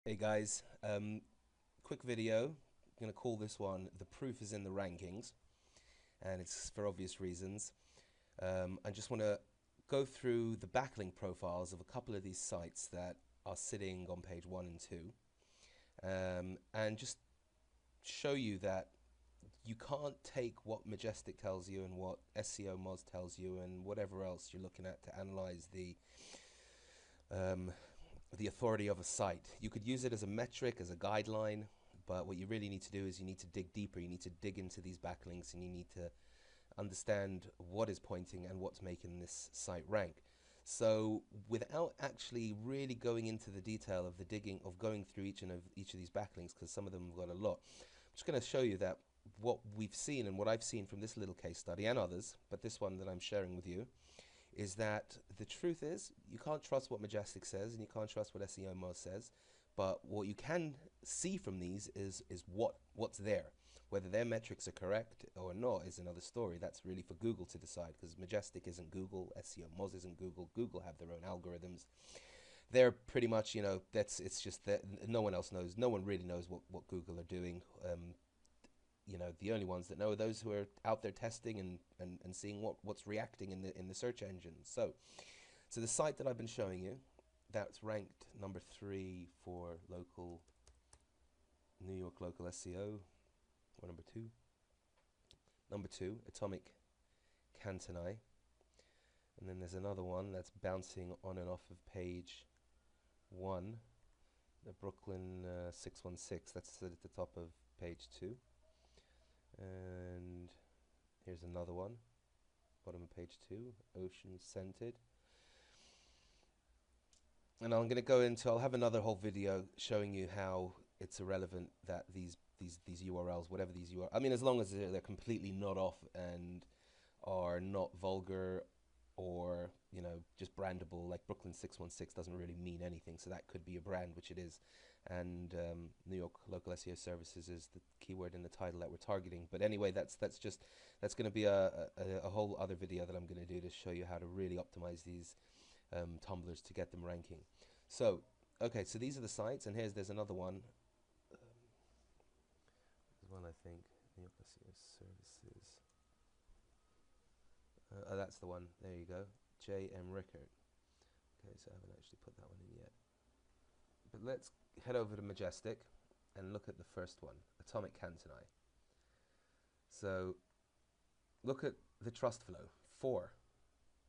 Hey guys, quick video. I'm going to call this one "The Proof is in the Rankings," and it's for obvious reasons. I just want to go through the backlink profiles of a couple of these sites that are sitting on page 1 and 2, and just show you that you can't take what Magestic tells you and what SEO MOZ tells you and whatever else you're looking at to analyze the authority of a site. You could use it as a metric, as a guideline, but what you really need to do is you need to dig deeper. You need to dig into these backlinks and you need to understand what is pointing and what's making this site rank. So without actually really going into the detail of the digging, of going through each of these backlinks, because some of them have got a lot, I'm just going to show you that what we've seen and what I've seen from this little case study and others, but this one that I'm sharing with you, is that the truth is you can't trust what Magestic says and you can't trust what SEO MOZ says, but what you can see from these is what's there. Whether their metrics are correct or not is another story. That's really for Google to decide, because Magestic isn't Google, SEO MOZ isn't Google. Google have their own algorithms. They're pretty much, it's just that no one else knows. No one really knows what Google are doing. The only ones that know are those who are out there testing and seeing what's reacting in the search engine. So the site that I've been showing you, that's ranked number 3 for local New York local SEO, or number 2. Number 2, Atomic Cantonai, and then there's another one that's bouncing on and off of page 1, the Brooklyn 616. That's at the top of page 2. And here's another one, bottom of page 2, Ocean Scented. And I'm going to go into, I'll have another whole video showing you how it's irrelevant that these URLs, whatever these URLs, I mean, as long as they're completely not off and are not vulgar or, just brandable, like Brooklyn 616 doesn't really mean anything, so that could be a brand, which it is. And New York local SEO services is the keyword in the title that we're targeting. But anyway, that's going to be a whole other video that I'm going to do to show you how to really optimize these tumblers to get them ranking. So okay, so these are the sites, and there's another one. There's one, I think, New York SEO services. Oh, that's the one. There you go, J.M. Rickert. Okay, so I haven't actually put that one in yet. But let's head over to Magestic and look at the first one, Atomic Cantonai. So look at the trust flow, 4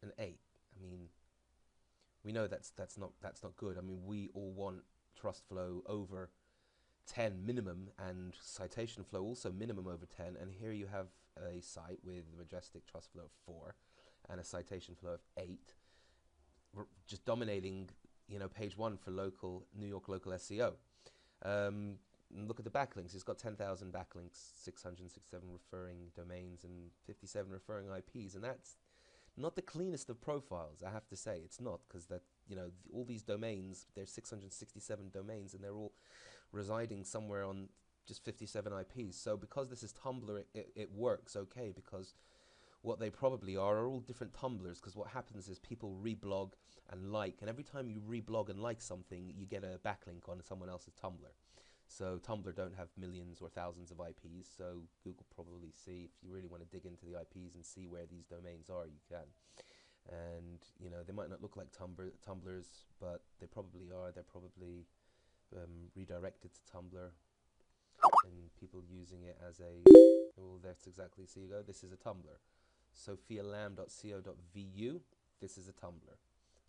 and 8. I mean, we know that's not good. I mean, we all want trust flow over 10 minimum, and citation flow also minimum over 10. And here you have a site with Magestic trust flow of 4 and a citation flow of 8, just dominating page 1 for local New York local SEO. Look at the backlinks. It's got 10,000 backlinks, 667 referring domains, and 57 referring IPs, and that's not the cleanest of profiles, I have to say. It's not, because that all these domains, there's 667 domains, and they're all residing somewhere on just 57 IPs. So because this is Tumblr, it works okay, because what they probably are all different Tumblrs, because what happens is people reblog and like, and every time you reblog and like something, you get a backlink on someone else's Tumblr. So Tumblr don't have millions or thousands of IPs, so Google probably see, if you really want to dig into the IPs and see where these domains are, you can. And they might not look like Tumblrs, but they probably are. They're probably redirected to Tumblr, and people using it as a, oh, that's exactly, see you go, this is a Tumblr. sophialam.co.vu, this is a Tumblr.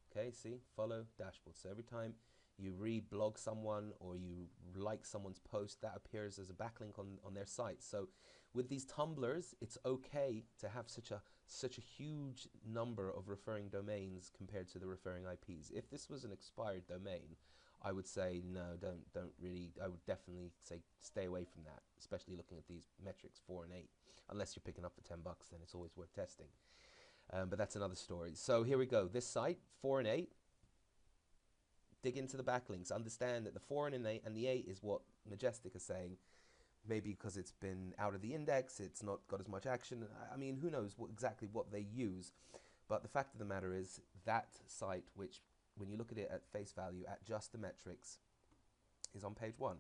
Okay, see, follow dashboard. So every time you reblog someone or you like someone's post, that appears as a backlink on their site. So with these Tumblrs, it's okay to have such a huge number of referring domains compared to the referring IPs. If this was an expired domain, I would say no, don't really. I would definitely say stay away from that, especially looking at these metrics 4 and 8. Unless you're picking up for $10, then it's always worth testing. But that's another story. So here we go. This site, 4 and 8. Dig into the backlinks. Understand that the 4 and the 8 is what Magestic is saying. Maybe because it's been out of the index, it's not got as much action. I mean, who knows exactly what they use. But the fact of the matter is that site, which when you look at it at face value, at just the metrics, is on page 1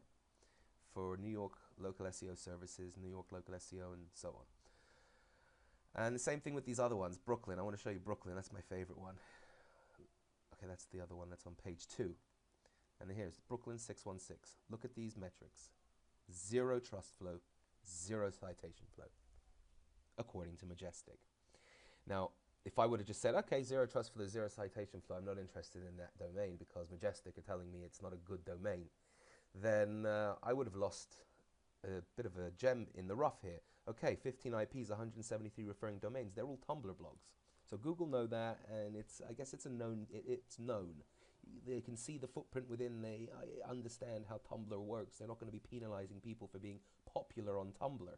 for New York local SEO services, New York local SEO, and so on. And the same thing with these other ones. Brooklyn, I want to show you Brooklyn, that's my favorite one. Okay, that's the other one that's on page 2. And here's Brooklyn 616. Look at these metrics. 0 trust flow, 0 citation flow, according to Magestic. Now, if I would have just said, okay, 0 trust flow, 0 citation flow, I'm not interested in that domain because Magestic are telling me it's not a good domain, then I would have lost a bit of a gem in the rough here. Okay, 15 IPs, 173 referring domains. They're all Tumblr blogs. So Google know that, and I guess it's known. They can see the footprint within. They understand how Tumblr works. They're not going to be penalizing people for being popular on Tumblr.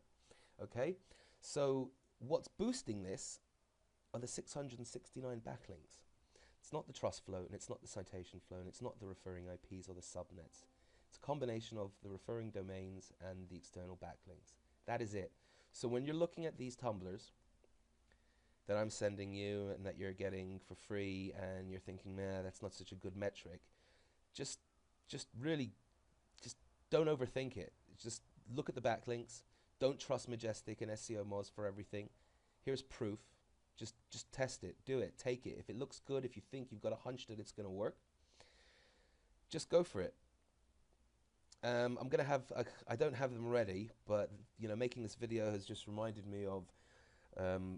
Okay, so what's boosting this are the 669 backlinks. It's not the trust flow, and it's not the citation flow, and it's not the referring IPs or the subnets. It's a combination of the referring domains and the external backlinks. That is it. So when you're looking at these Tumblrs that I'm sending you and that you're getting for free, and you're thinking, nah, that's not such a good metric, just really don't overthink it. Just look at the backlinks. Don't trust Magestic and SEO MOZ for everything. Here's proof. Just test it, do it, take it. If it looks good, if you think you've got a hunch that it's going to work, just go for it. I'm gonna have I don't have them ready, but making this video has just reminded me of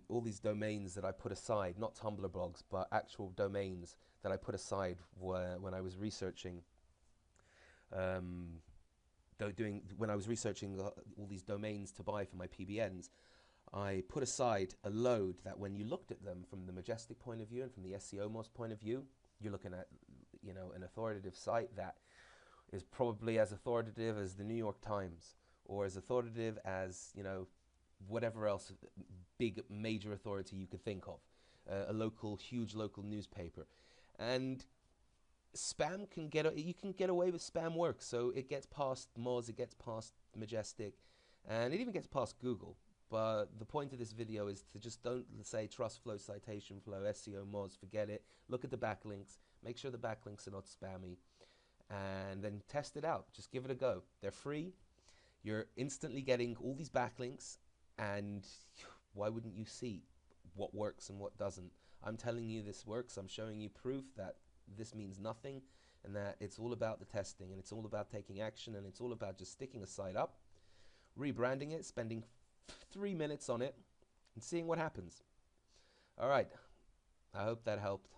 all these domains that I put aside, not Tumblr blogs, but actual domains that I put aside when I was researching all these domains to buy for my PBNs. I put aside a load that when you looked at them from the Magestic point of view and from the SEO MOZ point of view, you're looking at an authoritative site that is probably as authoritative as the New York Times, or as authoritative as whatever else big major authority you could think of, a huge local newspaper. And spam you can get away with spam work, so it gets past MOZ, it gets past Magestic, and it even gets past Google. But the point of this video is to just don't say trust flow, citation flow, SEO MOZ, forget it. Look at the backlinks, make sure the backlinks are not spammy, and then test it out. Just give it a go. They're free. You're instantly getting all these backlinks, and why wouldn't you see what works and what doesn't? I'm telling you this works. I'm showing you proof that this means nothing, and that it's all about the testing, and it's all about taking action, and it's all about just sticking a site up, rebranding it, spending 3 minutes on it, and seeing what happens. All right. I hope that helped.